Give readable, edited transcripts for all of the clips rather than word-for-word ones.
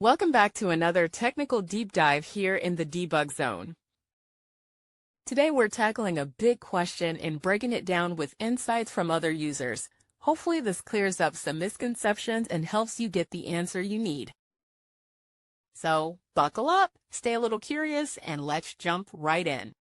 Welcome back to another technical deep dive here in the Debug Zone. Today we're tackling a big question and breaking it down with insights from other users. Hopefully this clears up some misconceptions and helps you get the answer you need. So, buckle up, stay a little curious, and let's jump right in.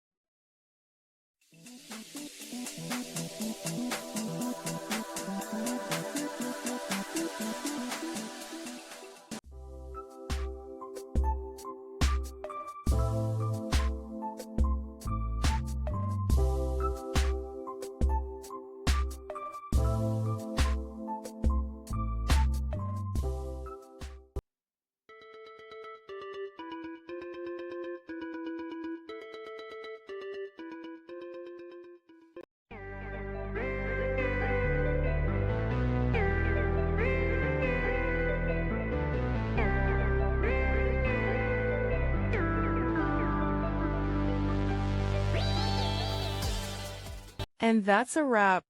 And that's a wrap.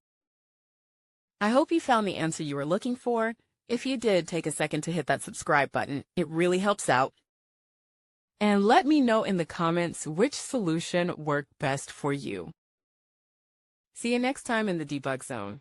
I hope you found the answer you were looking for. If you did, take a second to hit that subscribe button. It really helps out. And let me know in the comments which solution worked best for you. See you next time in the Debug Zone.